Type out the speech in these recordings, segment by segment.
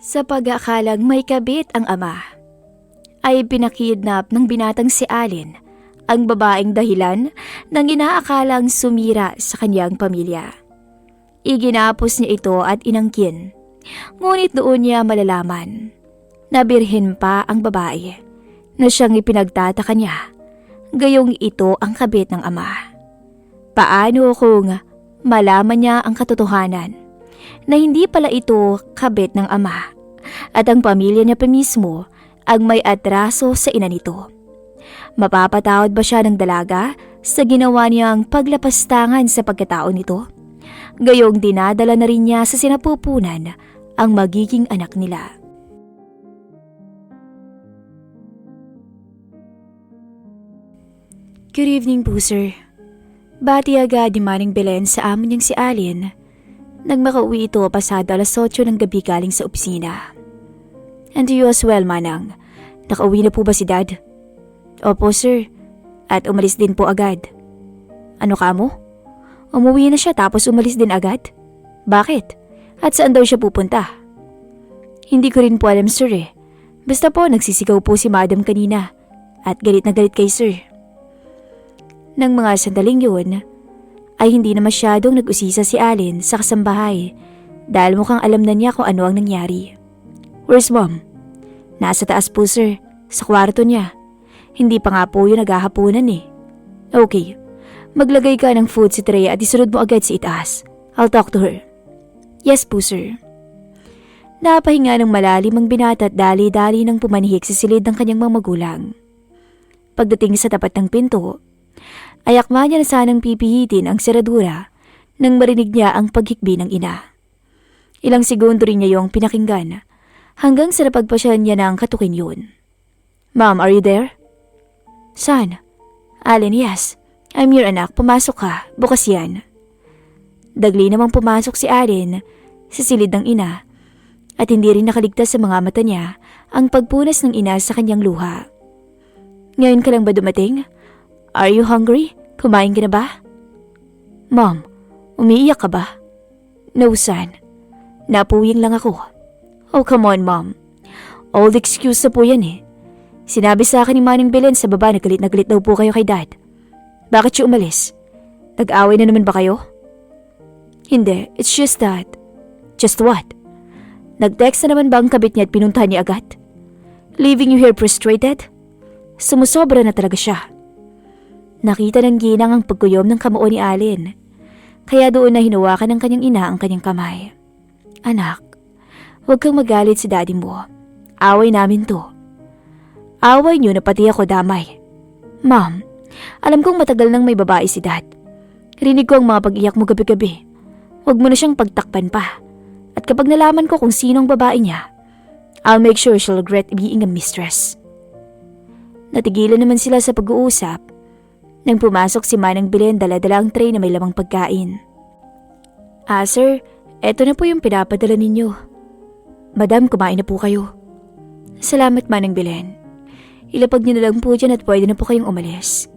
Sa pag-aakalang may kabit ang ama, ay pinakidnap ng binatang si Allen ang babaeng dahilan ng inaakalang sumira sa kanyang pamilya. Iginapos niya ito at inangkin, ngunit doon niya malalaman na birhen pa ang babae na siyang ipinagtataka niya, gayong ito ang kabit ng ama. Paano kung malaman niya ang katotohanan na hindi pala ito kabit ng ama at ang pamilya niya pa mismo ang may atraso sa ina nito? Mapapatawad ba siya ng dalaga sa ginawa niyang paglapastangan sa pagkatao nito? Gayong dinadala na rin niya sa sinapupunan ang magiging anak nila. Good evening po, sir. Bati agad ni Manang Belen sa amo niyang si Allen nang makauwi ito pasado alas 8 ng gabi galing sa opisina. And you as well, Manang. Nakauwi na po ba si Dad? Opo, sir. At umalis din po agad. Ano ka mo? Umuwi na siya tapos umalis din agad? Bakit? At saan daw siya pupunta? Hindi ko rin po alam, sir eh. Basta po nagsisigaw po si Madam kanina at galit na galit kay sir. Nang mga sandaling yun, ay hindi na masyadong nag-usisa si Allen sa kasambahay dahil mukhang alam na niya kung ano ang nangyari. Where's Mom? Nasa taas po, sir. Sa kwarto niya. Hindi pa nga po yun naghahaponan eh. Okay. Maglagay ka ng food sa tray at isunod mo agad sa itaas. I'll talk to her. Yes po, sir. Napahinga ng malalim ang binata at dali-dali nang pumanihik sa silid ng kanyang mga magulang. Pagdating sa tapat ng pinto, ay akma niya na sanang pipihitin ang seradura nang marinig niya ang paghikbi ng ina. Ilang segundo rin niya yung pinakinggan hanggang sa napagpasyahan niya ng katukin yun. Mom, are you there? Son? Allen, yes. I'm your anak. Pumasok ka. Bukas yan. Dagli namang pumasok si Allen sa silid ng ina at hindi rin nakaligtas sa mga mata niya ang pagpunas ng ina sa kanyang luha. Ngayon ka lang ba dumating? Are you hungry? Kumain ka na ba? Mom, umiiyak ka ba? No, son. Napuwing lang ako. Oh, come on, Mom. Old excuse na po yan eh. Sinabi sa akin ni Manang Belen sa baba na galit daw po kayo kay Dad. Bakit siya umalis? Nag-away na naman ba kayo? Hindi, it's just that. Just what? Nag-text na naman ba ang kabit niya at pinuntahan niya agad? Leaving you here frustrated? Sumusobra na talaga siya. Nakita ng ginang ang pagkuyom ng kamao ni Allen. Kaya doon na hinawakan ng kanyang ina ang kanyang kamay. Anak, huwag kang magalit sa daddy mo. Away namin to. Away niyo na pati ako damay. Mom, alam kong matagal nang may babae si Dad. Rinig ko ang mga pag-iyak mo gabi-gabi. Huwag mo na siyang pagtakpan pa. At kapag nalaman ko kung sino ang babae niya, I'll make sure she'll regret being a mistress. Natigilan naman sila sa pag-uusap nang pumasok si Manang Belen dala-dala ang tray na may lamang pagkain. Sir, eto na po yung pinapadala ninyo. Madam, kumain na po kayo. Salamat, Manang Belen. Ilapag niyo na lang po dyan at pwede na po kayong umalis.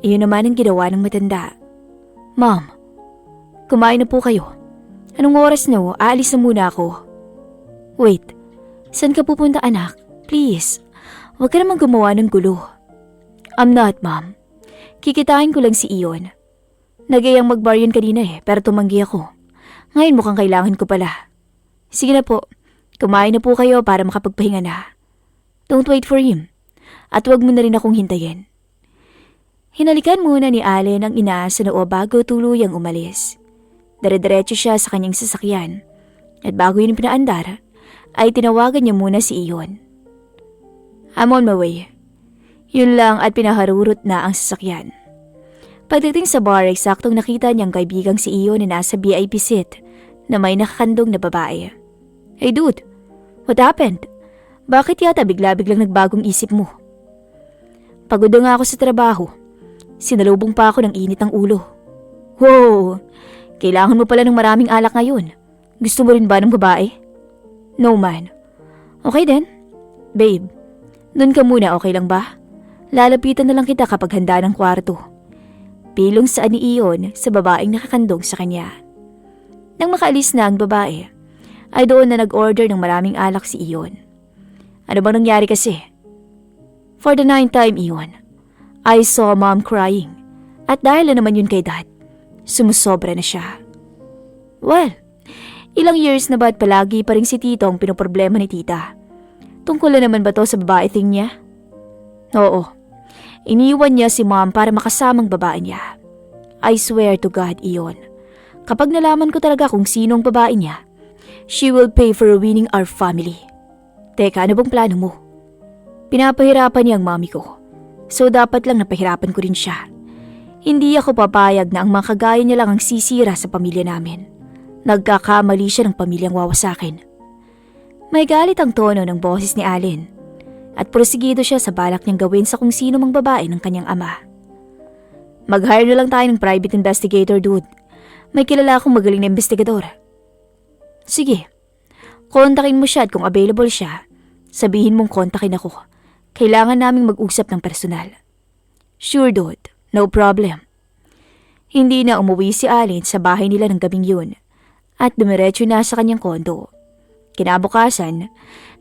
Iyon naman ang ginawa ng matanda. Mom, kumain na po kayo. Anong oras na ho? Aalis na muna ako. Wait, saan ka pupunta anak? Please, huwag ka naman gumawa ng gulo. I'm not, Mom. Kikitain ko lang si Iyon. Nagayang mag-bar yun kanina pero tumanggi ako. Ngayon mukhang kailangan ko pala. Sige na po, kumain na po kayo para makapagpahinga na. Don't wait for him. At huwag mo na rin akong hintayin. Hinalikan muna ni Allen ang ina sa noo bago tuluyang umalis. Dire-diretso siya sa kanyang sasakyan. At bago yun pinaandar, ay tinawagan niya muna si Iyon. I'm on my way. Yun lang at pinaharurot na ang sasakyan. Pagdating sa bar, eksaktong nakita niyang kaibigang si Iyon na nasa VIP seat na may nakakandong na babae. Hey dude, what happened? Bakit yata bigla-biglang nagbagong isip mo? Pagod nga ako sa trabaho. Sinalubong pa ako ng init ng ulo. Wow! Kailangan mo pala ng maraming alak ngayon. Gusto mo rin ba ng babae? No man. Okay then. Babe, dun ka muna, okay lang ba? Lalapitan na lang kita kapag handa ng kwarto. Pilong saan ni Iyon sa babaeng nakakandong sa kanya. Nang makaalis na ang babae, ay doon na nag-order ng maraming alak si Iyon. Ano bang nangyari kasi? For the 9th time, Iyon, I saw Mom crying. At dahil na naman yun kay Dad, sumusobra na siya. Well, ilang years na ba at palagi pa rin si Tito ang pinoproblema ni Tita? Tungkol na naman ba to sa babae thing niya? Oo. Iniwan niya si Mom para makasamang babae niya. I swear to God, Iyon. Kapag nalaman ko talaga kung sino ang babae niya, she will pay for ruining our family. Teka, ano bang plano mo? Pinapahirapan niya ang mami ko. So dapat lang napahirapan ko rin siya. Hindi ako papayag na ang mga kagaya niya lang ang sisira sa pamilya namin. Nagkakamali siya ng pamilyang wawasakin. May galit ang tono ng boses ni Allen. At prosigido siya sa balak niyang gawin sa kung sino mang babae ng kanyang ama. Mag-hire na lang tayo ng private investigator, dude. May kilala akong magaling na investigador. Sige. Kontakin mo siya at kung available siya, sabihin mong kontakin ako. Kailangan naming mag-usap ng personal. Sure, dude. No problem. Hindi na umuwi si Allen sa bahay nila ng gabing yun at dumiretso na sa kanyang kondo. Kinabukasan,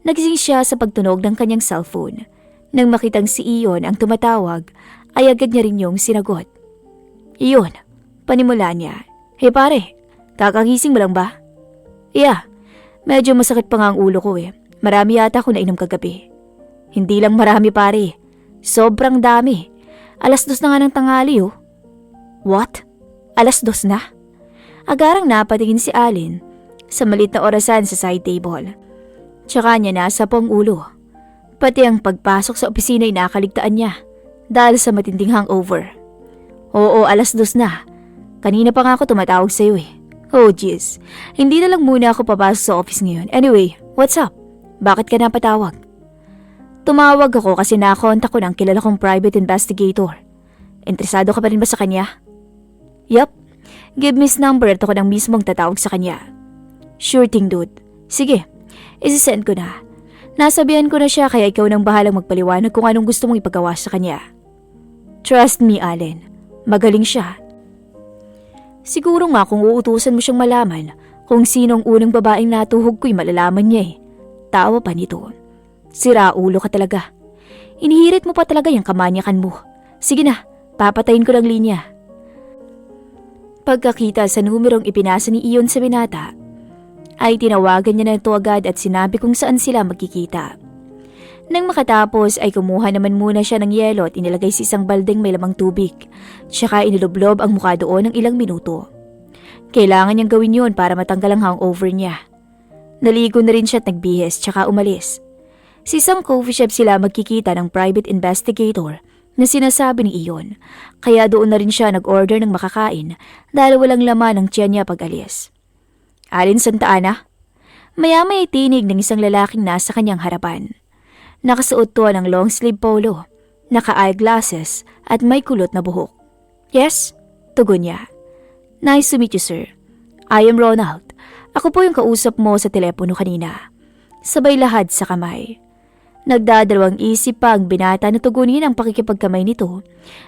nagising siya sa pagtunog ng kanyang cellphone. Nang makitang si Iyon ang tumatawag, ay agad niya rin yung sinagot. Iyon, panimula niya. Hey pare, kakagising mo lang ba? Yeah, medyo masakit pa nga ang ulo ko eh. Marami yata ako nainom kagabi. Hindi lang marami pare, sobrang dami. 2:00 na nga ng tanghali oh. What? 2:00 na? Agarang napatingin si Allen sa maliit na orasan sa side table. Tsaka niya nasa pong ulo. Pati ang pagpasok sa opisina ay nakaligtaan niya dahil sa matinding hangover. Oo, 2:00 na. Kanina pa nga ako tumatawag sa'yo eh. Oh jeez, hindi na lang muna ako papasok sa office ngayon. Anyway, what's up? Bakit ka napatawag? Tumawag ako kasi nakontak ko ng kilala kong private investigator. Interesado ka pa rin ba sa kanya? Yup. Give me his number at ako nang mismong tatawag sa kanya. Sure thing, dude. Sige, isi-send ko na. Nasabihan ko na siya kaya ikaw nang bahalang magpaliwanag kung anong gusto mong ipagawa sa kanya. Trust me, Allen. Magaling siya. Siguro nga kung uutusan mo siyang malaman kung sinong unang babaeng natuhog ko'y malalaman niya eh. Tawa pa nito. Sira ulo ka talaga. Inihirit mo pa talaga yung kamanyakan mo. Sige na, papatayin ko lang linya. Pagkakita sa numerong ipinasa ni Iyon sa binata, ay tinawagan niya na ito agad at sinabi kung saan sila magkikita. Nang makatapos ay kumuha naman muna siya ng yelo at inilagay sa isang baldeng may lamang tubig. Tsaka inilublob ang mukha doon ng ilang minuto. Kailangan niyang gawin yun para matanggal ang hangover niya. Naligo na rin siya at nagbihis tsaka umalis. Sa isang coffee shop sila magkikita ng private investigator na sinasabi ni Iyon. Kaya doon na rin siya nag-order ng makakain dahil walang laman ang tiyan niya pag-alis. Allen Santa Ana? Maya-maya tinig ng isang lalaking nasa kanyang harapan. Nakasuot to ng long sleeve polo, naka-eyeglasses at may kulot na buhok. Yes? Tugon niya. Nice to meet you, sir. I am Ronald. Ako po yung kausap mo sa telepono kanina. Sabay lahad sa kamay. Nagdadalawang isip pa ang binata na tugunin ang pakikipagkamay nito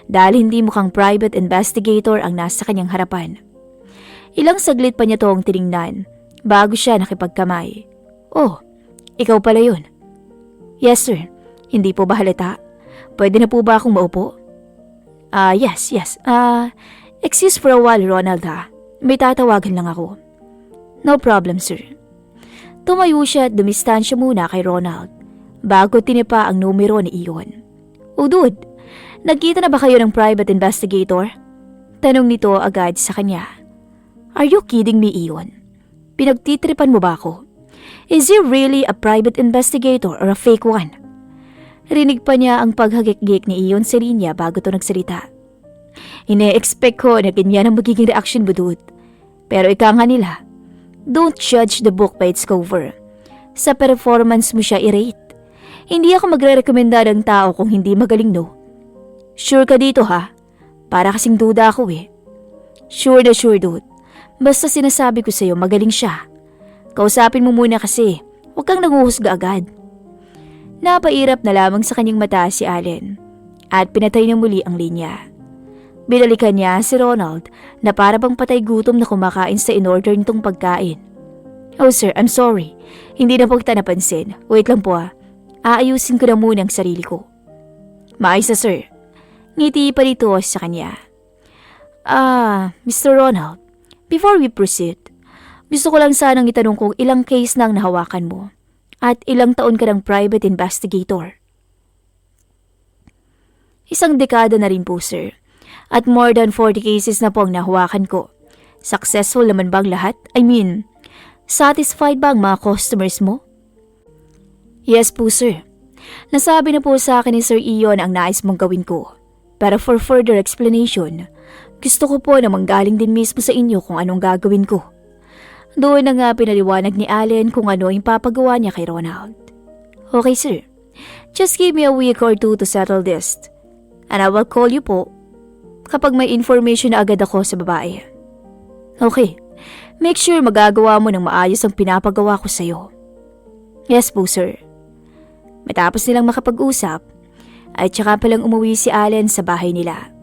dahil hindi mukhang private investigator ang nasa kanyang harapan. Ilang saglit pa niya toong tiningnan bago siya nakipagkamay. Oh, ikaw pala yun. Yes sir, hindi po ba halata? Pwede na po ba akong maupo? Yes. Excuse for a while Ronald ha. May tatawagan lang ako. No problem sir. Tumayo siya at dumistansya muna kay Ronald bago tinipa ang numero ni Iyon. Oh dude, nagkita na ba kayo ng private investigator? Tanong nito agad sa kanya. Are you kidding me Iyon? Pinagtitripan mo ba ako? Is he really a private investigator or a fake one? Rinig pa niya ang paghagik-gik ni Iyon sa linya bago to nagsalita. Ine-expect ko na ganyan ang magiging reaction mo dude. Pero ika nga nila, don't judge the book by its cover. Sa performance mo siya i-rate. Hindi ako magre-rekomenda ng tao kung hindi magaling no. Sure ka dito ha? Para kasing duda ako eh. Sure na sure dude. Basta sinasabi ko sa'yo magaling siya. Kausapin mo muna kasi, huwag kang nanguhusga agad. Napairap na lamang sa kanyang mata si Allen at pinatay na muli ang linya. Binalikan niya si Ronald na para bang patay gutom na kumakain sa in-order nitong pagkain. Oh sir, I'm sorry. Hindi na po kita napansin. Wait lang po Aayusin ko na muna ang sarili ko. Maayos na sir. Ngiti pa dito sa kanya. Mr. Ronald, before we proceed, gusto ko lang sanang itanong kung ilang case na ang nahawakan mo at ilang taon ka ng private investigator. 1 dekada na rin po sir. At more than 40 cases na po ang nahawakan ko. Successful naman bang lahat? I mean, satisfied ba ang mga customers mo? Yes po sir. Nasabi na po sa akin ni Sir Ion ang nais mong gawin ko. Pero for further explanation, gusto ko po na manggaling din mismo sa inyo kung anong gagawin ko. Doon na nga pinaliwanag ni Allen kung ano yung papagawa niya kay Ronald. Okay sir, just give me a week or 2 to settle this. And I will call you po kapag may information na agad ako sa babae. Okay, make sure magagawa mo ng maayos ang pinapagawa ko sa'yo. Yes po sir. Matapos nilang makapag-usap, ay tsaka palang umuwi si Allen sa bahay nila.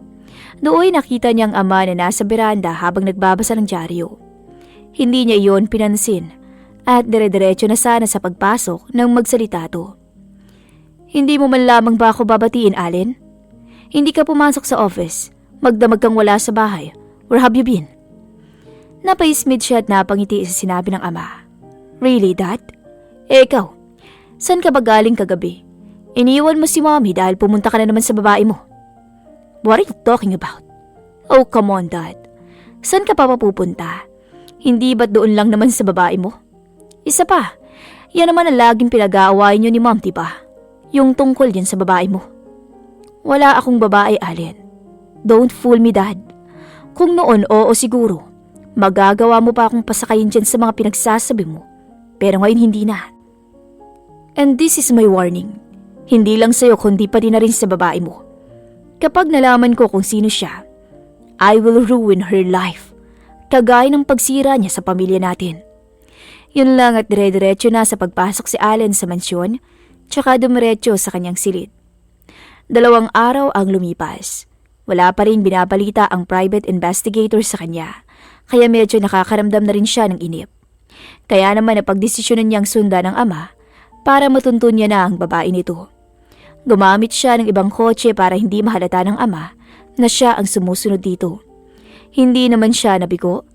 Doon nakita niyang ama na nasa beranda habang nagbabasa ng dyaryo. Hindi niya iyon pinansin at dire-diretso na sana sa pagpasok nang magsalita to. Hindi mo man lamang ba ako babatiin, Allen? Hindi ka pumasok sa office, magdamag kang wala sa bahay. Where have you been? Napaismid siya at napangiti sa sinabi ng ama. Really, Dad? Ikaw? San ka ba galing kagabi? Iniwan mo si Mommy dahil pumunta ka na naman sa babae mo. What are you talking about? Oh, come on, Dad. San ka pa papupunta? Hindi ba't doon lang naman sa babae mo? Isa pa, yan naman ang laging pinag-aawayan niyo ni Mom, diba? Yung tungkol yan sa babae mo. Wala akong babae, Allen. Don't fool me, Dad. Kung noon, oo siguro. Magagawa mo pa akong pasakayin dyan sa mga pinagsasabi mo. Pero ngayon hindi na. And this is my warning. Hindi lang sa'yo kundi pati na rin sa babae mo. Kapag nalaman ko kung sino siya, I will ruin her life. Kagaya ng pagsira niya sa pamilya natin. Yun lang at dire-diretso na sa pagpasok si Allen sa mansyon, tsaka dumiretso sa kanyang silid. 2 araw ang lumipas. Wala pa rin binabalita ang private investigator sa kanya, kaya medyo nakakaramdam na rin siya ng inip. Kaya naman napagdesisyonan niyang sundan ng ama para matuntun niya na ang babae nito. Gumamit siya ng ibang kotse para hindi mahalata ng ama na siya ang sumusunod dito. Hindi naman siya nabigo.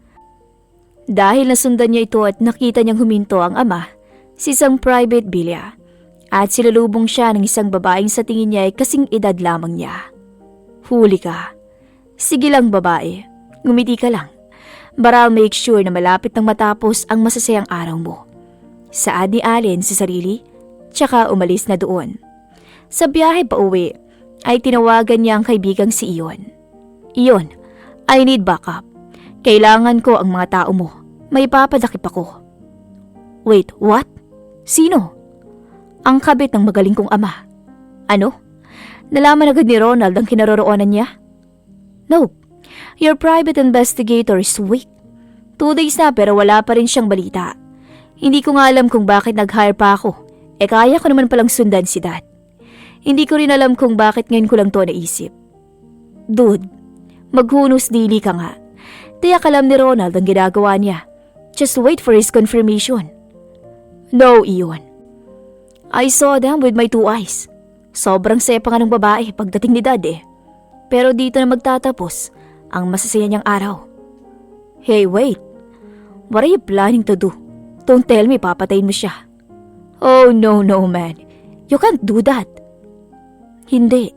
Dahil nasundan niya ito at nakita niyang huminto ang ama sa isang private villa at silalubong siya ng isang babaeng sa tingin niya ay kasing edad lamang niya. Huli ka. Sige lang babae, ngumiti ka lang. But I'll make sure na malapit nang matapos ang masasayang araw mo. Saad ni Allen sa sarili, tsaka umalis na doon. Sa biyahe pa uwi, ay tinawagan niya ang kaibigang si Ion. Ion, I need backup. Kailangan ko ang mga tao mo. May papadakip ako. Wait, what? Sino? Ang kabit ng magaling kong ama. Ano? Nalaman agad ni Ronald ang kinaroroonan niya? No, your private investigator is weak. 2 days na pero wala pa rin siyang balita. Hindi ko nga alam kung bakit nag-hire pa ako. Kaya ko naman palang sundan si Dad. Hindi ko rin alam kung bakit ngayon ko lang to naisip. Dude, maghunos dili ka nga. Tiyak alam ni Ronald ang ginagawa niya. Just wait for his confirmation. No, Ion. I saw them with my 2 eyes. Sobrang sepa nga ng babae pagdating ni Dad Pero dito na magtatapos ang masasaya niyang araw. Hey, wait. What are you planning to do? Don't tell me papatayin mo siya. Oh, no, man. You can't do that. Hindi.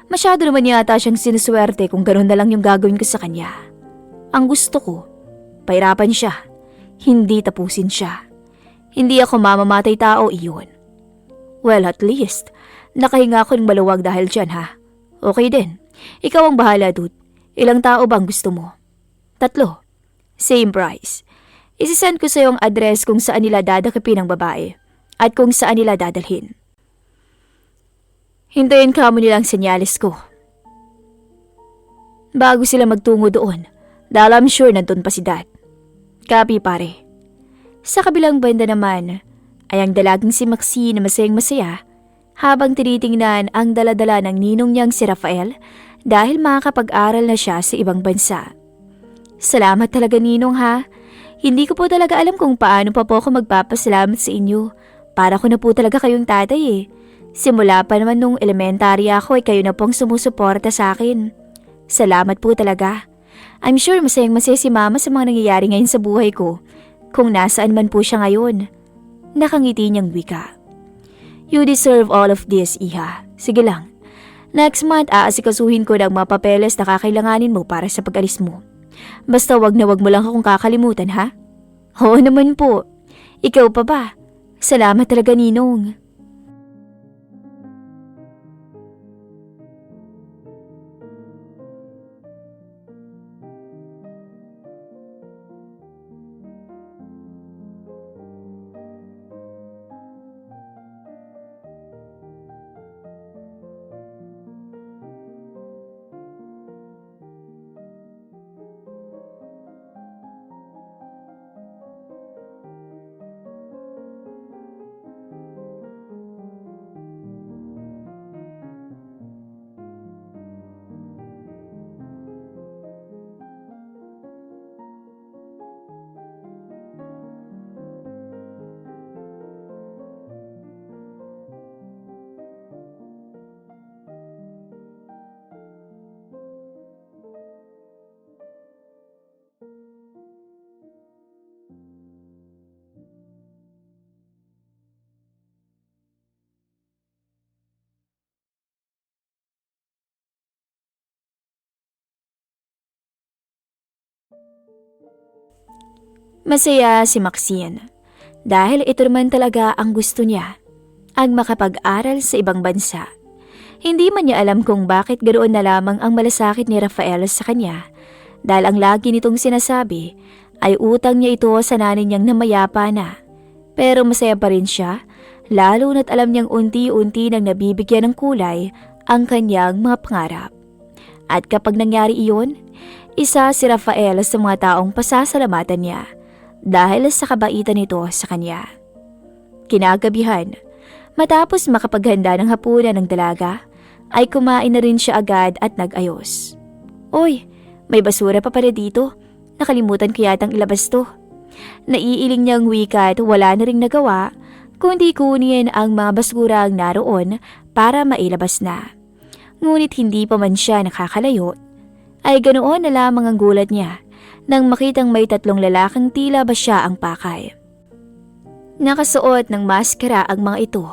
Masyado naman yata siyang sinuswerte kung gano'n na lang yung gagawin ko sa kanya. Ang gusto ko, pahirapan siya. Hindi tapusin siya. Hindi ako mamamatay tao, Iyon. Well, at least, nakahinga ako ng maluwag dahil dyan, ha? Okay din. Ikaw ang bahala, dude. Ilang tao bang gusto mo? 3. Same price. Isisend ko sa iyo ang address kung saan nila dadakipin ang babae at kung saan nila dadalhin. Hintayin ka mo nilang senyalis ko. Bago sila magtungo doon, dahil I'm sure nandun pa si Dad. Copy, pare. Sa kabilang banda naman, ay ang dalagang si Maxine na masayang-masaya habang tinitingnan ang daladala ng ninong niyang si Rafael dahil makakapag-aral na siya sa ibang bansa. Salamat talaga, Ninong, ha? Hindi ko po talaga alam kung paano pa po ako magpapasalamat sa inyo. Para ko na po talaga kayong tatay eh. Simula pa naman nung elementary ako ay kayo na pong sumusuporta sa akin. Salamat po talaga. I'm sure masayang masaya si mama sa mga nangyayari ngayon sa buhay ko. Kung nasaan man po siya ngayon. Nakangiti niyang wika. You deserve all of this, iha. Sige lang. Next month, aasikasuhin ko ng mga papeles na kakailanganin mo para sa pag-alis mo. Basta wag na wag mo lang akong kakalimutan, ha? Oo naman po. Ikaw pa ba? Salamat talaga, Ninong. Masaya si Maxine dahil ito naman talaga ang gusto niya, ang makapag-aral sa ibang bansa. Hindi man niya alam kung bakit ganoon na lamang ang malasakit ni Rafael sa kanya dahil ang lagi nitong sinasabi ay utang niya ito sa nanay niyang namayapa na. Pero masaya pa rin siya lalo na't alam niyang unti-unti nang nabibigyan ng kulay ang kanyang mga pangarap. At kapag nangyari iyon, isa si Rafael sa mga taong pasasalamatan niya dahil sa kabaitan nito sa kanya. Kinagabihan, matapos makapaghanda ng hapunan ng dalaga, ay kumain na rin siya agad at nag-ayos. Oy, may basura pa pala dito. Nakalimutan ko yatang ilabas to. Naiiling niyang wika at wala na ring nagawa, kundi kunin ang mga basurang naroon para mailabas na. Ngunit hindi pa man siya nakakalayo, ay ganoon na lamang ang gulat niya nang makitang may 3 lalaking tila ba siya ang pakay. Nakasuot ng maskara ang mga ito,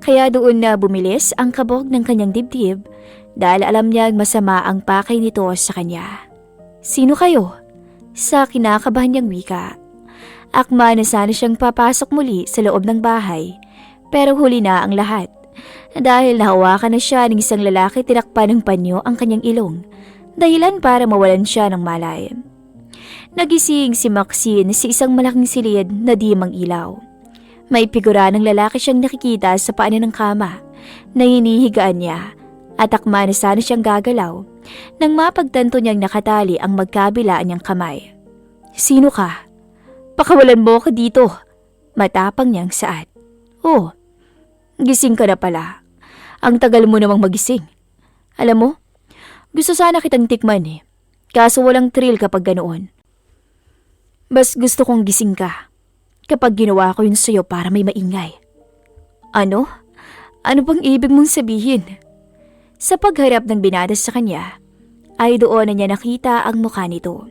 kaya doon na bumilis ang kabog ng kanyang dibdib dahil alam niyang masama ang pakay nito sa kanya. Sino kayo? Sa kinakabahan niyang wika. Akma na sana siyang papasok muli sa loob ng bahay, pero huli na ang lahat. Dahil nahawakan na siya ng isang lalaki, tinakpan ng panyo ang kanyang ilong, dahilan para mawalan siya ng malay. Nagising si Maxine sa isang malaking silid na di mang-ilaw. May figura ng lalaki siyang nakikita sa paanan ng kama na hinihigaan niya at akma na sana siyang gagalaw nang mapagtanto niyang nakatali ang magkabilaan niyang kamay. Sino ka? Pakawalan mo ka dito. Matapang niyang saad. Oh, gising ka na pala. Ang tagal mo namang magising. Alam mo, gusto sana kitang tikman eh. Kaso walang thrill kapag ganoon. Bas gusto kong gising ka kapag ginawa ko yun sa'yo para may maingay. Ano? Ano bang ibig mong sabihin? Sa pagharap ng binata sa kanya, ay doon na niya nakita ang mukha nito.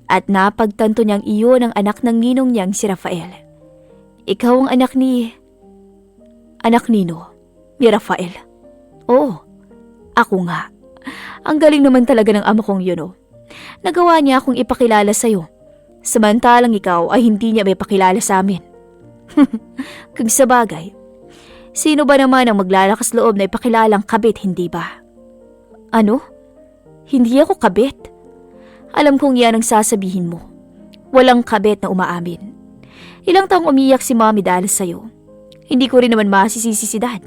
At napagtanto niyang iyon ang anak ng ninong niyang si Rafael. Ikaw ang anak ni... Anak nino? Ni Rafael? Oo, ako nga. Ang galing naman talaga ng ama kong yun, oh. Nagawa niya akong ipakilala sa'yo. Samantalang ikaw ay hindi niya may pakilala sa amin. Kung sa bagay, sino ba naman ang maglalakas loob na ipakilalang kabit, hindi ba? Ano? Hindi ako kabit? Alam kong yan ang sasabihin mo. Walang kabit na umaamin. Ilang taong umiyak si Mommy dahil sa'yo. Hindi ko rin naman masisisi si Dad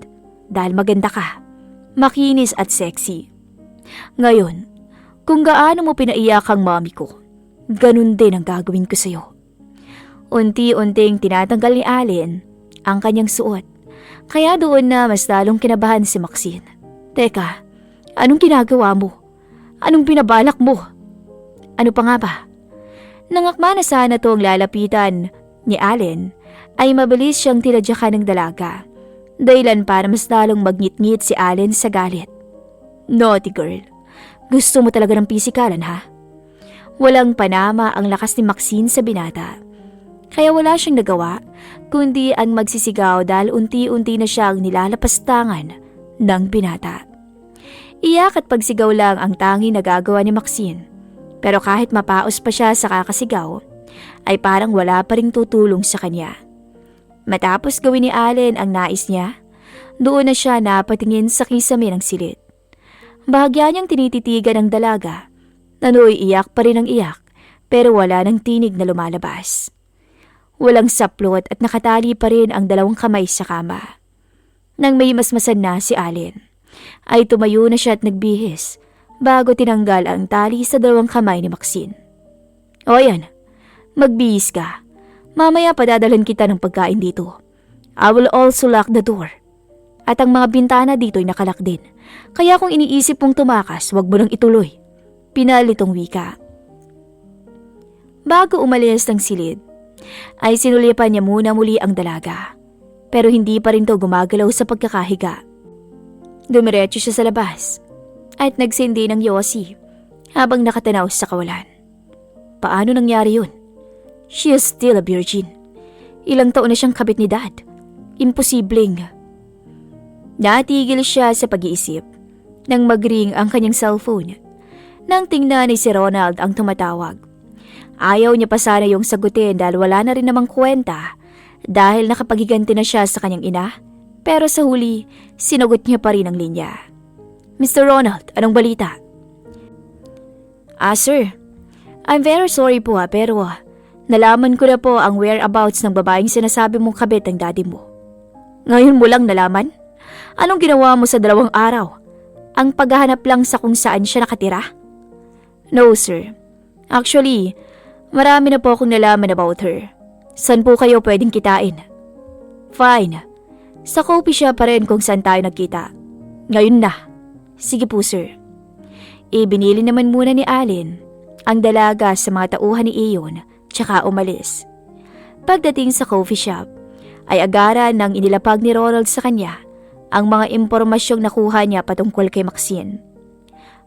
dahil maganda ka, makinis at sexy. Ngayon, kung gaano mo pinaiyak ang Mommy ko, ganun din ang gagawin ko sa'yo. Unti-unting tinatanggal ni Allen ang kanyang suot, kaya doon na mas lalong kinabahan si Maxine. Teka, anong ginagawa mo? Anong binabalak mo? Ano pa nga ba? Nangakma na sana to ang lalapitan ni Allen ay mabilis siyang tinadyakan ng dalaga. Dahilan para mas lalong magngit-ngit si Allen sa galit. Naughty girl, gusto mo talaga ng pisikalan ha? Walang panama ang lakas ni Maxine sa binata. Kaya wala siyang nagawa kundi ang magsisigaw dahil unti-unti na siyang nilalapastangan ng binata. Iyak at pagsigaw lang ang tanging nagagawa ni Maxine. Pero kahit mapaos pa siya sa kakasigaw, ay parang wala pa ring tutulong sa kanya. Matapos gawin ni Allen ang nais niya, doon na siya napatingin sa kisame ng silid. Bahagya niyang tinititigan ang dalaga, na nooy iyak pa rin ang iyak pero wala nang tinig na lumalabas. Walang saplot at nakatali pa rin ang dalawang kamay sa kama. Nang may masmasan na si Allen, ay tumayo na siya at nagbihis bago tinanggal ang tali sa dalawang kamay ni Maxine. O yan, magbihis ka. Mamaya padadalhan kita ng pagkain dito. I will also lock the door. At ang mga bintana dito ay nakalak din. Kaya kung iniisip mong tumakas, wag mo nang ituloy. Pinalitong wika. Bago umalis ng silid, ay sinulipan niya muna muli ang dalaga. Pero hindi pa rin to gumagalaw sa pagkakahiga. Dumiretso siya sa labas at nagsindi ng yosi habang nakatanaw sa kawalan. Paano nangyari yun? She is still a virgin. Ilang taon na siyang kabit ni Dad. Imposibleng. Natigil siya sa pag-iisip nang mag-ring ang kanyang cellphone. Nang tingnan ni si Ronald ang tumatawag. Ayaw niya pa sana yung sagutin dahil wala na rin namang kwenta dahil nakapaghiganti na siya sa kanyang ina. Pero sa huli, sinagot niya pa rin ang linya. Mr. Ronald, anong balita? Sir, I'm very sorry po pero nalaman ko na po ang whereabouts ng babaeng sinasabi mong kabit ng daddy mo. Ngayon mo lang nalaman? Anong ginawa mo sa 2 araw? Ang paghahanap lang sa kung saan siya nakatira? No, sir. Actually, marami na po akong nalaman about her. Saan po kayo pwedeng kitain? Fine. Sa coffee shop pa rin kung saan tayo nagkita. Ngayon na. Sige po, sir. Ibinili naman muna ni Allen ang dalaga sa mga tauhan ni Iyon tsaka umalis. Pagdating sa coffee shop, ay agaran nang inilapag ni Ronald sa kanya ang mga impormasyong nakuha niya patungkol kay Maxine.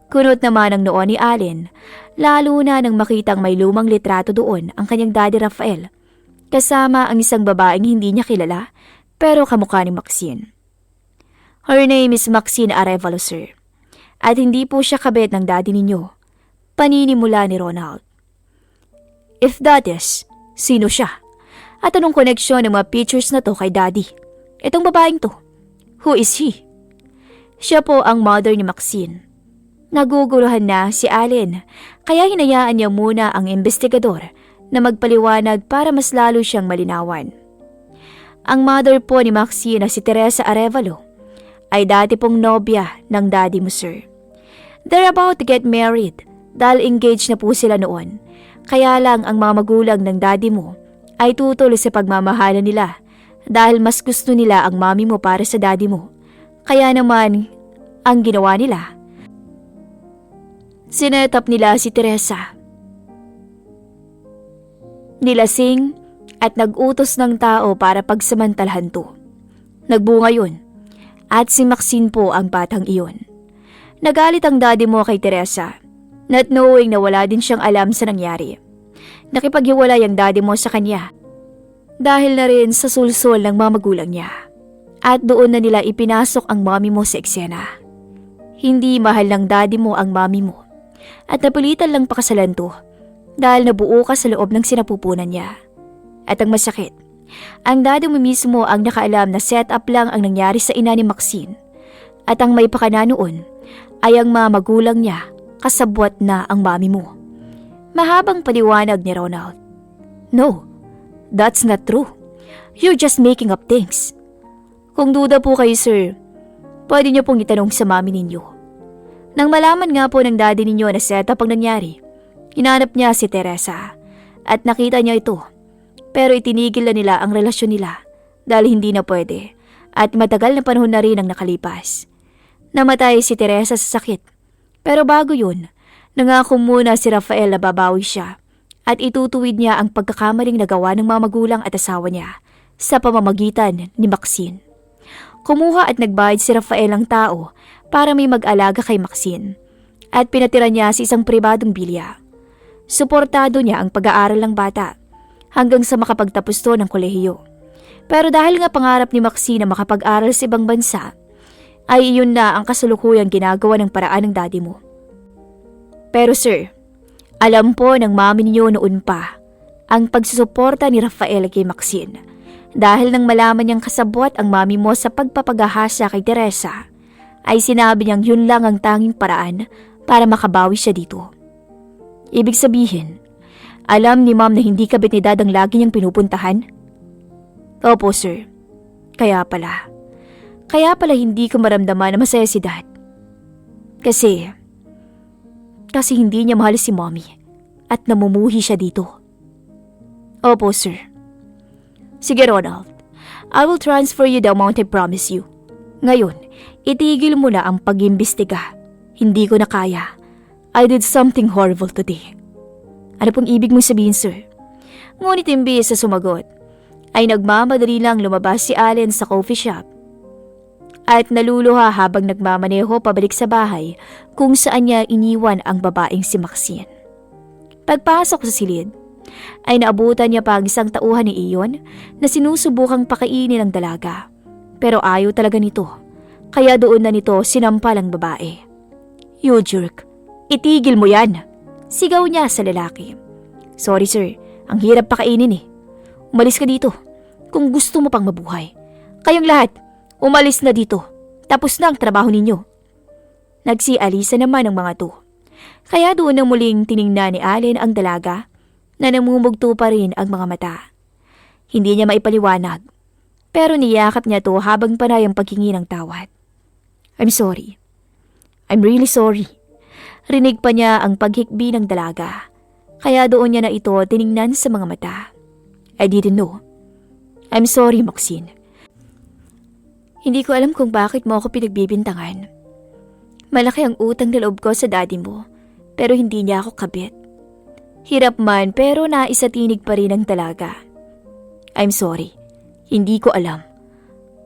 Kunot naman ang noon ni Allen, lalo na nang makitang may lumang litrato doon ang kanyang daddy Rafael, kasama ang isang babaeng hindi niya kilala pero kamukha ni Maxine. Her name is Maxine Arevalo, sir. At hindi po siya kabit ng daddy ninyo. Paninimula ni Ronald. If that is, sino siya? At anong koneksyon ng mga pictures na to kay daddy? Itong babaeng to, who is he? Siya po ang mother ni Maxine. Naguguluhan na si Allen, kaya hinayaan niya muna ang investigador na magpaliwanag para mas lalo siyang malinawan. Ang mother po ni Maxine na si Teresa Arevalo ay dati pong nobya ng daddy mo, sir. They're about to get married dahil engaged na po sila noon. Kaya lang ang mga magulang ng daddy mo ay tutuloy sa pagmamahalan nila dahil mas gusto nila ang mami mo para sa daddy mo. Kaya naman, ang ginawa nila, sinetap nila si Teresa. Nilasing at nag-utos ng tao para pagsamantalahan to. Nagbunga yun. At si Maxine po ang batang iyon. Nagalit ang daddy mo kay Teresa, not knowing na wala din siyang alam sa nangyari. Nakipaghiwalay ang daddy mo sa kanya dahil na rin sa sulsol ng mga magulang niya. At doon na nila ipinasok ang mami mo sa eksena. Hindi mahal ng daddy mo ang mami mo at napilitan lang pakasalan to dahil nabuo ka sa loob ng sinapupunan niya. At ang masakit, ang daddy mo mismo ang nakaalam na set-up lang ang nangyari sa ina ni Maxine. At ang may pakana noon ay ang mga magulang niya kasabwat na ang mami mo. Mahabang paliwanag ni Ronald. No, that's not true. You're just making up things. Kung duda po kayo, sir, pwede niyo pong itanong sa mami ninyo. Nang malaman nga po ng daddy ninyo na set-up ang nangyari, hinanap niya si Teresa at nakita niya ito. Pero itinigil na nila ang relasyon nila dahil hindi na pwede at matagal na panahon na rin ang nakalipas. Namatay si Teresa sa sakit. Pero bago yun, nangako muna si Rafael na babawi siya at itutuwid niya ang pagkakamaling nagawa ng mga magulang at asawa niya sa pamamagitan ni Maxine. Kumuha at nagbayad si Rafael ng tao para may mag-alaga kay Maxine at pinatira niya sa isang pribadong bilya. Suportado niya ang pag-aaral ng bata hanggang sa makapagtapos to ng kolehiyo. Pero dahil nga pangarap ni Maxine na makapag-aral sa ibang bansa, ay iyon na ang kasalukuyang ginagawa ng paraan ng daddy mo. Pero sir, alam po ng mami niyo noon pa ang pagsusuporta ni Rafael kay Maxine dahil nang malaman niyang kasabwat ang mami mo sa pagpapagahasa kay Teresa, ay sinabi niyang yun lang ang tanging paraan para makabawi siya dito. Ibig sabihin, alam ni ma'am na hindi kabit-edad ang lagi niyang pinupuntahan? Opo sir, kaya pala hindi ko maramdaman na masaya si dad. Kasi hindi niya mahal si mommy at namumuhi siya dito. Opo, sir. Sige, Ronald. I will transfer you the amount I promise you. Ngayon, itigil mo na ang pag-imbestiga. Hindi ko na kaya. I did something horrible today. Ano pong ibig mong sabihin, sir? Ngunit imbis sa sumagot, ay nagmamadali lang lumabas si Allen sa coffee shop at naluluha habang nagmamaneho pabalik sa bahay kung saan niya iniwan ang babaeng si Maxine. Pagpasok sa silid, ay naabutan niya pa ang isang tauhan ni Iyon na sinusubukang pakainin ng dalaga. Pero ayaw talaga nito, kaya doon na nito sinampal ang babae. You jerk, itigil mo yan! Sigaw niya sa lalaki. Sorry sir, ang hirap pakainin eh. Umalis ka dito kung gusto mo pang mabuhay. Kayong lahat, umalis na dito. Tapos na ang trabaho ninyo. Nagsialisa naman ang mga to. Kaya doon na muling tiningnan ni Allen ang dalaga na namumugto pa rin ang mga mata. Hindi niya maipaliwanag. Pero niyakap niya to habang panay ang paghingi ng tawad. I'm sorry. I'm really sorry. Rinig pa niya ang paghikbi ng dalaga. Kaya doon niya na ito tiningnan sa mga mata. I didn't know. I'm sorry, Maxine. Hindi ko alam kung bakit mo ako pinagbibintangan. Malaki ang utang na loob ko sa daddy mo, pero hindi niya ako kabit. Hirap man pero naisatinig pa rin ang dalaga. I'm sorry. Hindi ko alam.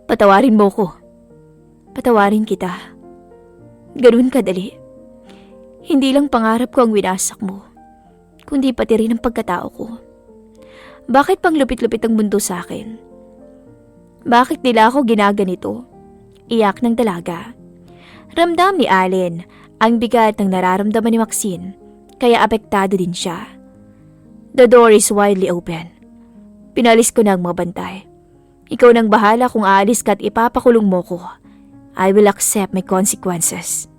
Patawarin mo ko. Patawarin kita. Ganun kadali. Hindi lang pangarap ko ang winasak mo, kundi pati rin ang pagkatao ko. Bakit pang lupit-lupit ang mundo sa akin? Bakit nila ako ginaganito? Iyak ng dalaga. Ramdam ni Allen ang bigat ng nararamdaman ni Maxine, kaya apektado din siya. The door is widely open. Pinalis ko na ang mga bantay. Ikaw nang bahala kung aalis ka at ipapakulong mo ko. I will accept my consequences.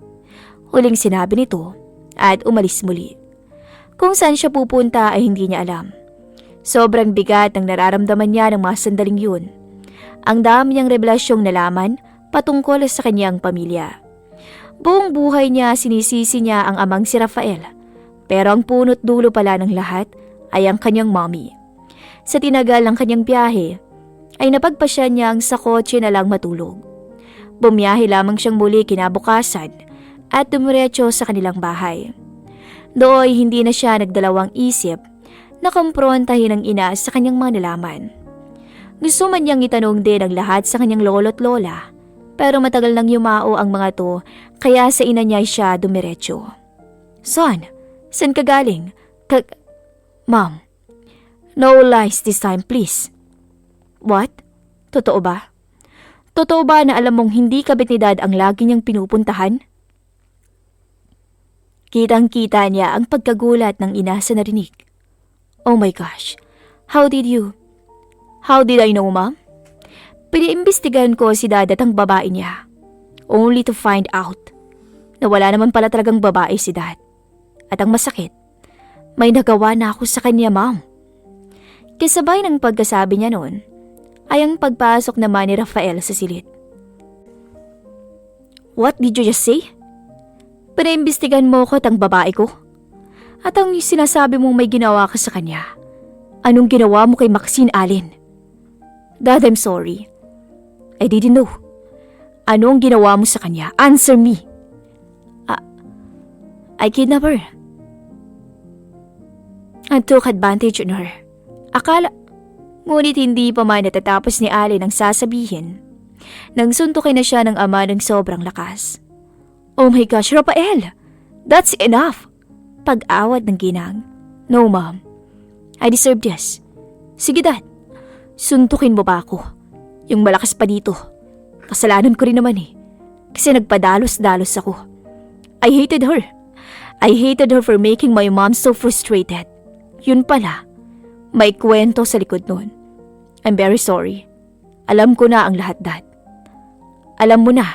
Huling sinabi nito at umalis muli. Kung saan siya pupunta ay hindi niya alam. Sobrang bigat ng nararamdaman niya ng mga sandaling yun. Ang dami niyang revelasyong nalaman patungkol sa kanyang pamilya. Buong buhay niya sinisisi niya ang amang si Rafael. Pero ang punot dulo pala ng lahat ay ang kanyang mommy. Sa tinagal ng kanyang biyahe, ay napagpasya niyang sa kotse na lang matulog. Bumiyahe lamang siyang muli kinabukasan at dumiretso sa kanilang bahay. Dooy hindi na siya nagdalawang isip na kumprontahin ang ina sa kanyang mga nalaman. Gusto man niyang itanong din ang lahat sa kanyang lolo't lola, pero matagal nang yumao ang mga to kaya sa ina niya siya dumiretso. Son, saan ka galing? Mom, no lies this time please. What? Totoo ba? Totoo ba na alam mong hindi kabit-edad ang lagi niyang pinupuntahan? Kitang-kita niya ang pagkagulat ng ina sa narinig. Oh my gosh, how did I know, ma'am? Piniimbestigahan ko si dad at ang babae niya. Only to find out na wala naman pala talagang babae si dad. At ang masakit, may nagawa na ako sa kanya, ma'am. Kasabay ng pagkasabi niya noon, ay ang pagpasok naman ni Rafael sa silid. What did you just say? Pinaimbestigahan mo ko at ang babae ko? At ang sinasabi mong may ginawa ka sa kanya, anong ginawa mo kay Maxine Allen? Dad, I'm sorry. I didn't know. Anong ginawa mo sa kanya? Answer me. I kidnapped her. and took advantage on her. Ngunit hindi pa man natatapos ni Allen ang sasabihin nang suntukin na siya ng ama ng sobrang lakas. Oh my gosh, Rafael! That's enough! Pag-awat ng ginang. No, ma'am. I deserve this. Sige, dad. Suntukin mo ba ako? Yung malakas pa dito. Kasalanan ko rin naman eh. Kasi nagpadalos-dalos ako. I hated her. I hated her for making my mom so frustrated. Yun pala. May kwento sa likod nun. I'm very sorry. Alam ko na ang lahat, dad. Alam mo na.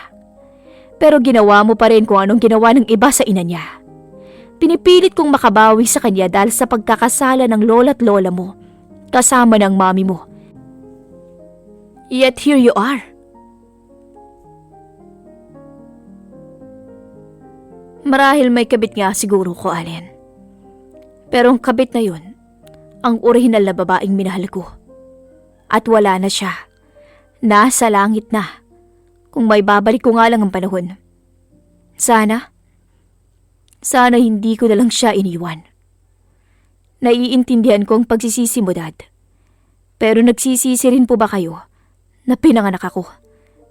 Pero ginawa mo pa rin kung anong ginawa ng iba sa ina niya. Pinipilit kong makabawi sa kanya dahil sa pagkakasala ng lola't lola mo, kasama ng mami mo. Yet here you are. Marahil may kabit nga siguro ko, Allen. Pero ang kabit na yun, ang orihinal na babaeng minahal ko. At wala na siya. Nasa langit na. Kung may babalik ko nga lang ang panahon. Sana hindi ko na lang siya iniwan. Naiintindihan ko ang pagsisisi mo, dad. Pero nagsisisi rin po ba kayo na pinanganak ako,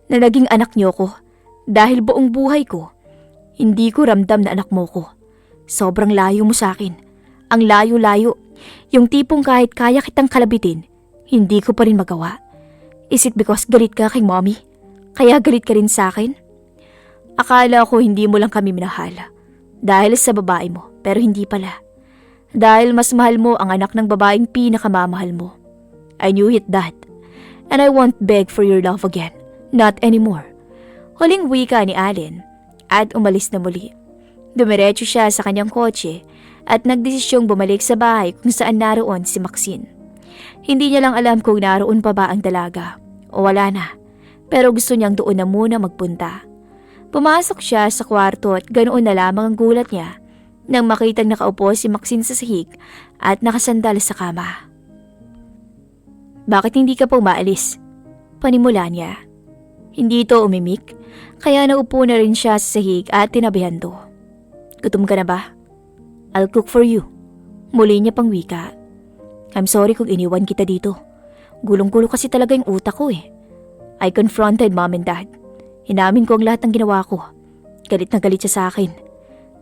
na naging anak niyo ko, dahil buong buhay ko, hindi ko ramdam na anak mo ko. Sobrang layo mo sa akin. Ang layo-layo. Yung tipong kahit kaya kitang kalabitin, hindi ko pa rin magawa. Is it because galit ka kay mommy? Kaya galit ka rin sa akin? Akala ko hindi mo lang kami minahal. Dahil sa babae mo, pero hindi pala. Dahil mas mahal mo ang anak ng babaeng pinakamamahal mo. I knew it, dad. And I won't beg for your love again. Not anymore. Huling wika ni Allen at umalis na muli. Dumiretso siya sa kanyang kotse at nagdesisyong bumalik sa bahay kung saan naroon si Maxine. Hindi niya lang alam kung naroon pa ba ang dalaga o wala na, pero gusto niyang doon na muna magpunta. Pumasok siya sa kwarto at ganoon na lamang ang gulat niya nang makitang nakaupo si Maxine sa sahig at nakasandal sa kama. Bakit hindi ka pa umaalis? Panimula niya. Hindi ito umimik, kaya naupo na rin siya sa sahig at tinabihan to. Gutom ka na ba? I'll cook for you. Muli niya pang wika. I'm sorry kung iniwan kita dito. Gulong-gulo kasi talaga yung utak ko eh. I confronted mom and dad. Inamin ko ang lahat ng ginawa ko. Galit na galit siya sa akin.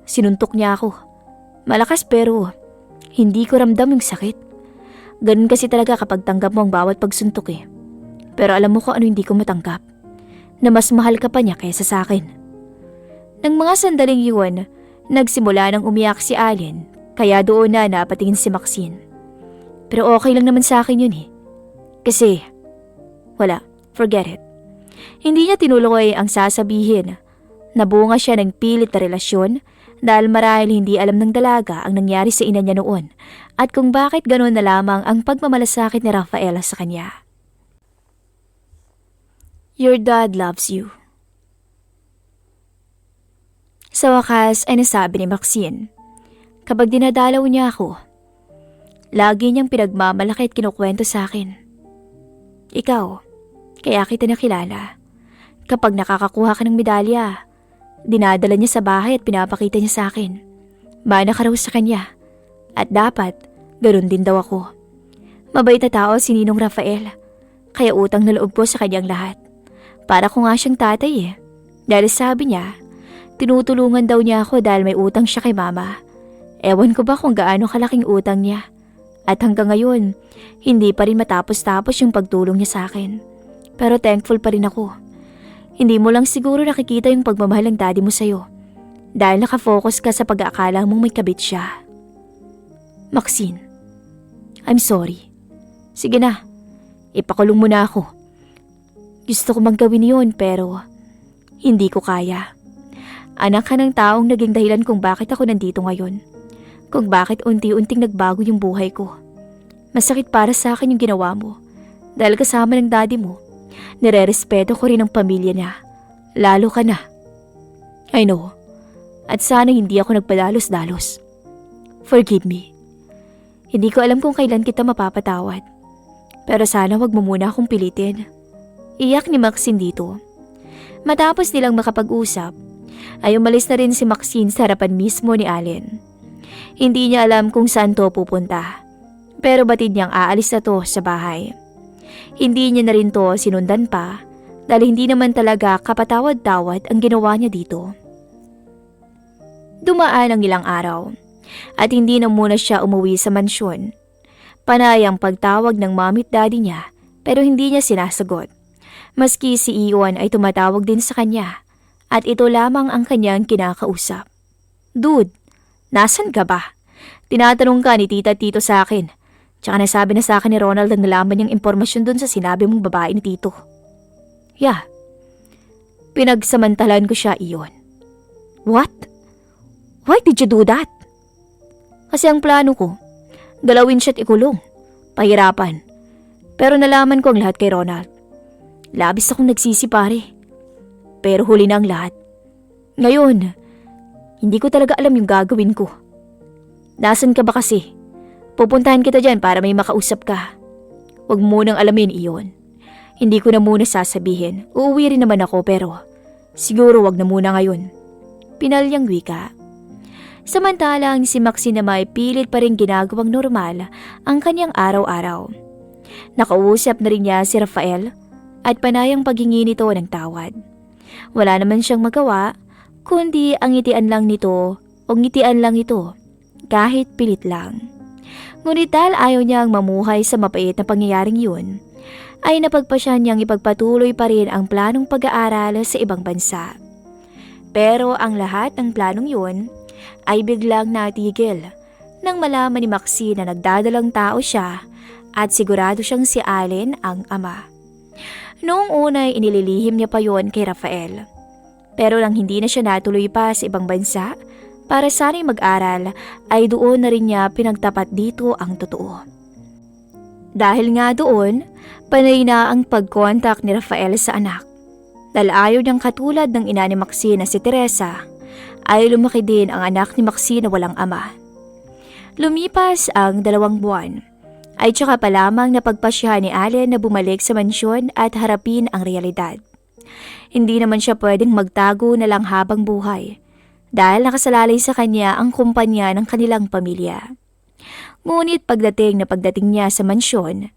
Sinuntok niya ako. Malakas pero hindi ko ramdam yung sakit. Ganun kasi talaga kapag tanggap mo ang bawat pagsuntok eh. Pero alam mo ko ano hindi ko matanggap. Na mas mahal ka pa niya kaysa sa akin. Nang mga sandaling yun, nagsimula nang umiyak si Allen, kaya doon na napatingin si Maxine. Pero okay lang naman sa akin yun eh. Kasi, wala, forget it. Hindi niya tinuloy ang sasabihin. Nabunga siya ng pilit na relasyon dahil marahil hindi alam ng dalaga ang nangyari sa ina niya noon at kung bakit ganoon na lamang ang pagmamalasakit ni Rafaela sa kanya. Your dad loves you. Sa wakas ay nasabi ni Maxine. Kapag dinadalaw niya ako, lagi niyang pinagmamalaki at kinukwento sa akin. Ikaw, kaya kita nakilala. Kapag nakakakuha ka ng medalya, dinadala niya sa bahay at pinapakita niya sa akin. Mana ka raw sa kanya. At dapat, ganoon din daw ako. Mabait na tao si Ninong Rafael, kaya utang na loob ko sa kanyang lahat. Para ko nga siyang tatay eh. Dahil sabi niya, tinutulungan daw niya ako dahil may utang siya kay mama. Ewan ko ba kung gaano kalaking utang niya. At hanggang ngayon, hindi pa rin matapos-tapos yung pagtulong niya sa akin. Pero thankful pa rin ako. Hindi mo lang siguro nakikita yung pagmamahal ng daddy mo sa'yo. Dahil nakafocus ka sa pag-aakala mong may kabit siya. Maxine, I'm sorry. Sige na, ipakulong mo na ako. Gusto ko magawin yun pero hindi ko kaya. Anak ka ng taong naging dahilan kung bakit ako nandito ngayon. Kung bakit unti-unting nagbago yung buhay ko. Masakit para sa akin yung ginawa mo. Dahil kasama ng daddy mo, nire-respeto ko rin ang pamilya niya. Lalo ka na. I know. At sana hindi ako nagpadalos-dalos. Forgive me. Hindi ko alam kung kailan kita mapapatawad. Pero sana wag mo muna akong pilitin. Iyak ni Maxine dito. Matapos nilang makapag-usap, ay umalis na rin si Maxine sa harapan mismo ni Allen. Hindi niya alam kung saan to pupunta. Pero batid niyang aalis na to sa bahay. Hindi niya na rin to sinundan pa dahil hindi naman talaga kapatawad-tawad ang ginawa niya dito. Dumaan ang ilang araw at hindi na muna siya umuwi sa mansyon. Panay ang pagtawag ng mommy at daddy niya pero hindi niya sinasagot. Maski si Iwan ay tumatawag din sa kanya at ito lamang ang kanyang kinakausap. Dude, nasan ka ba? Tinatanong ka ni tita at tito sa akin. Tsaka nasabi na sa akin ni Ronald ang nalaman niyang impormasyon dun sa sinabi mong babae ni tito. Yeah. Pinagsamantalan ko siya iyon. What? Why did you do that? Kasi ang plano ko, galawin siya at ikulong. Pahirapan. Pero nalaman ko ang lahat kay Ronald. Labis akong nagsisi pare. Pero huli na ang lahat. Ngayon, hindi ko talaga alam yung gagawin ko. Nasaan ka ba kasi? Pupuntahan kita dyan para may makausap ka. Huwag mo nang alamin iyon. Hindi ko na muna sasabihin. Uuwi rin naman ako pero siguro wag na muna ngayon. Pinalyang wika. Samantalang si Maxine na may pilit pa rin ginagawang normal ang kanyang araw-araw. Nakausap na rin niya si Rafael at panayang paghingi nito ng tawad. Wala naman siyang magawa kundi ang ngitian lang nito o ngitian lang ito kahit pilit lang. Ngunit dahil ayaw niyang mamuhay sa mapait na pangyayaring yun, ay napagpasya niyang ipagpatuloy pa rin ang planong pag-aaral sa ibang bansa. Pero ang lahat ng planong yun ay biglang natigil nang malaman ni Maxine na nagdadalang tao siya at sigurado siyang si Allen ang ama. Noong una ay inililihim niya pa yon kay Rafael. Pero nang hindi na siya natuloy pa sa ibang bansa, para sana'y mag-aral ay doon na rin niya pinagtapat dito ang totoo. Dahil nga doon, panay na ang pag-contact ni Rafael sa anak. Dahil ayaw niyang katulad ng ina ni Maxine na si Teresa, ay lumaki din ang anak ni Maxine na walang ama. Lumipas ang 2 buwan, ay tsaka pa lamang napagpasya ni Allen na bumalik sa mansyon at harapin ang realidad. Hindi naman siya pwedeng magtago na lang habang buhay. Dahil nakasalalay sa kanya ang kumpanya ng kanilang pamilya. Ngunit pagdating niya sa mansyon,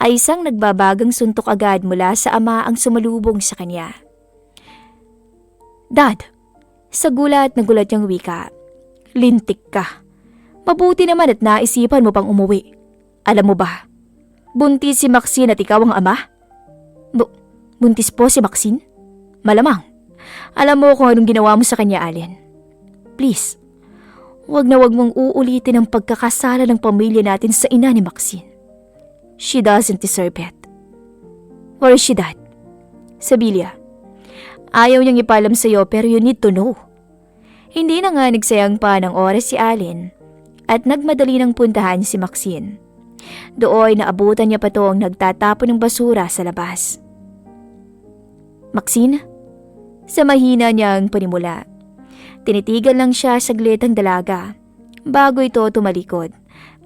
ay isang nagbabagang suntok agad mula sa ama ang sumalubong sa kanya. Dad, sa gulat na gulat niyang wika, lintik ka. Mabuti naman at naisipan mo pang umuwi. Alam mo ba, buntis si Maxine at ikaw ang ama? Buntis po si Maxine? Malamang. Alam mo kung anong ginawa mo sa kanya, Allen. Please, wag na wag mong uulitin ang pagkakasala ng pamilya natin sa ina ni Maxine. She doesn't deserve it. Where is she, Dad? Sabilia, ayaw niyang ipalam sa'yo pero you need to know. Hindi na nga nagsayang pa ng oras si Allen at nagmadali ng puntahan si Maxine. Doon naabutan niya pa tong nagtatapon ng basura sa labas. Maxine? Sa mahina niyang panimula. Tinitigan lang siya saglit ang dalaga bago ito tumalikod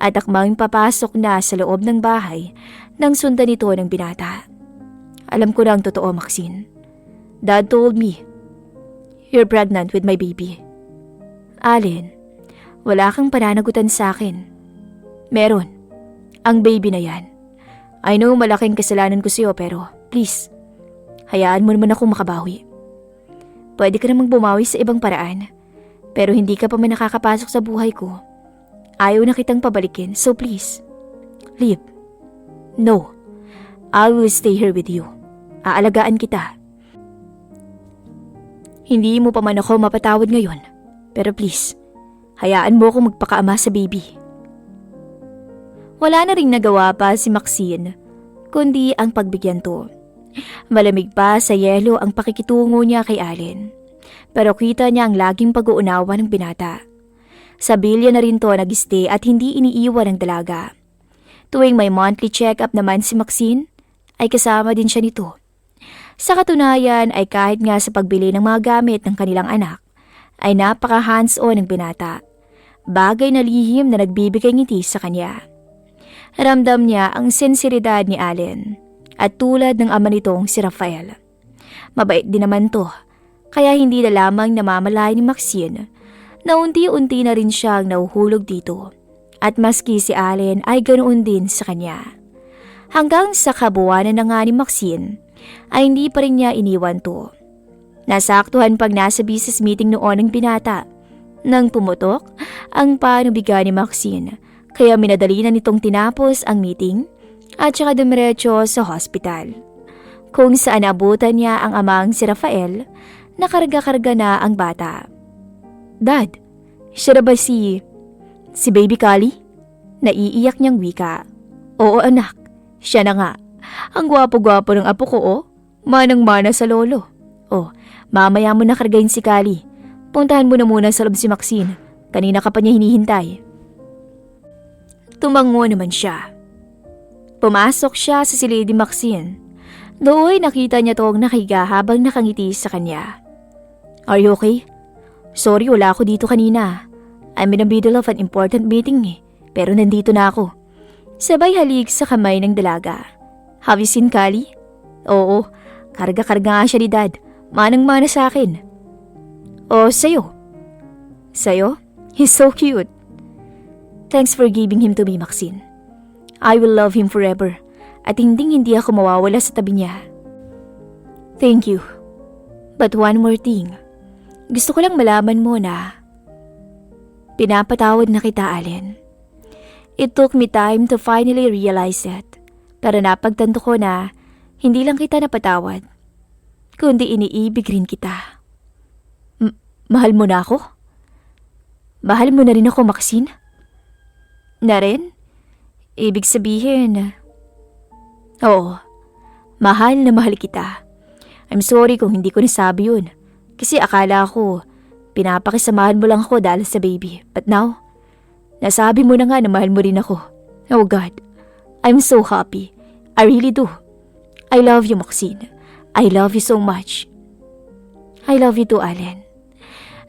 at akmang papasok na sa loob ng bahay nang sundan ito ng binata. Alam ko na ang totoo, Maxine. Dad told me, you're pregnant with my baby. Allen, wala kang pananagutan sa akin. Meron. Ang baby na yan. I know malaking kasalanan ko sa'yo pero please, hayaan mo naman akong makabawi. Pwede ka namang bumawi sa ibang paraan, pero hindi ka pa man nakakapasok sa buhay ko. Ayaw na kitang pabalikin, so please, leave. No, I will stay here with you. Aalagaan kita. Hindi mo pa man ako mapatawad ngayon, pero please, hayaan mo akong magpakaama sa baby. Wala na ring nagawa pa si Maxine, kundi ang pagbigyan to. Malamig pa sa yelo ang pakikitungo niya kay Allen. Pero kita niya ang laging pag-uunawa ng binata. Sa bilya na rin to nag-stay at hindi iniiwan ng dalaga. Tuwing may monthly check-up naman si Maxine, ay kasama din siya nito. Sa katunayan ay kahit nga sa pagbili ng mga gamit ng kanilang anak, ay napaka hands-on ng binata. Bagay na lihim na nagbibigay ngiti sa kanya. Ramdam niya ang sinseridad ni Allen. At tulad ng ama nitong si Rafael. Mabait din naman to, kaya hindi na lamang namamalay ni Maxine na unti-unti na rin siyang nahuhulog dito. At maski si Allen ay ganoon din sa kanya. Hanggang sa kabuwanan na nga ni Maxine ay hindi pa rin niya iniwan to. Nasaktuhan pag nasa business meeting noon ng binata nang pumutok ang panubigan ni Maxine, kaya minadali na nitong tinapos ang meeting at saka dumiretso sa hospital, kung saan abutan niya ang amang si Rafael na karga-karga na ang bata. "Dad, siya na ba si Baby Kali?" Naiiyak niyang wika. "Oo anak, siya na nga. Ang gwapo-gwapo ng apo ko Manang-mana sa lolo. Mamaya mo na kargahin si Kali. Puntahan mo na muna sa loob si Maxine. Kanina ka pa niya hinihintay." Tumango naman siya. Pumasok siya sa si Lady Maxine. Doon nakita niya tong nakahiga habang nakangiti sa kanya. "Are you okay? Sorry, wala ako dito kanina. I'm in the middle of an important meeting pero nandito na ako." Sabay halik sa kamay ng dalaga. "Have you seen Kali?" "Oo, karga-karga nga siya ni Dad. Manang-mana sa akin." "Sa'yo?" "Sa'yo? He's so cute." "Thanks for giving him to me, Maxine. I will love him forever at hindi ako mawawala sa tabi niya." "Thank you. But one more thing. Gusto ko lang malaman mo na pinapatawad na kita, Allen. It took me time to finally realize it. Pero napagtanto ko na hindi lang kita napatawad, kundi iniibig rin kita." Mahal mo na ako? Mahal mo na rin ako, Maxine? Na rin? Ibig sabihin, oo, mahal na mahal kita. I'm sorry kung hindi ko nasabi yun. Kasi akala ko, pinapakisamahan mo lang ako dahil sa baby. But now, nasabi mo na nga na mahal mo rin ako. Oh God, I'm so happy. I really do. I love you, Maxine. I love you so much. I love you too, Allen.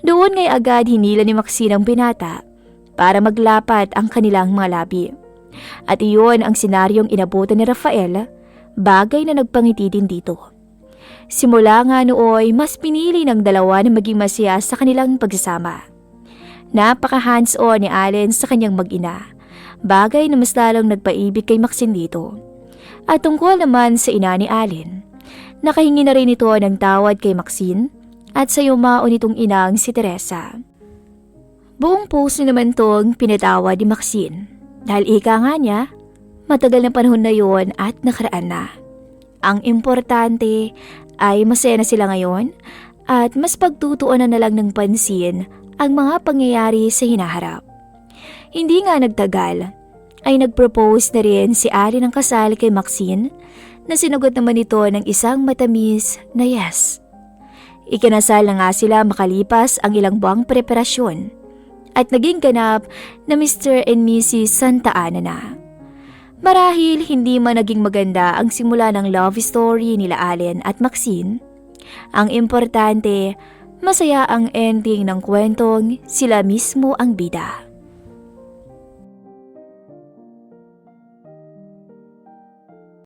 Doon ngay agad hinila ni Maxine ang binata para maglapat ang kanilang mga labi. At iyon ang senaryong inabutan ni Rafael, bagay na nagpangiti din dito. Simula nga nooy mas pinili ng dalawa na maging masaya sa kanilang pagsasama. Napaka hands-on ni Allen sa kanyang mag-ina, bagay na mas lalong nagpaibig kay Maxine dito. At tungkol naman sa ina ni Allen, nakahingi na rin ito ng tawad kay Maxine at sa yumao nitong inang si Teresa. Buong puso naman tong pinatawad ni Maxine dahil ika nga niya, matagal na panahon na yon at nakaraan na. Ang importante ay masaya na sila ngayon at mas pagtutuunan na lang ng pansin ang mga pangyayari sa hinaharap. Hindi nga nagtagal ay nagpropose na rin si Allen ng kasal kay Maxine na sinagot naman ito ng isang matamis na yes. Ikinasal na nga sila makalipas ang ilang buwang preparasyon at naging ganap na Mr. and Mrs. Santa Ana na. Marahil hindi man naging maganda ang simula ng love story nila Allen at Maxine, ang importante, masaya ang ending ng kwentong sila mismo ang bida.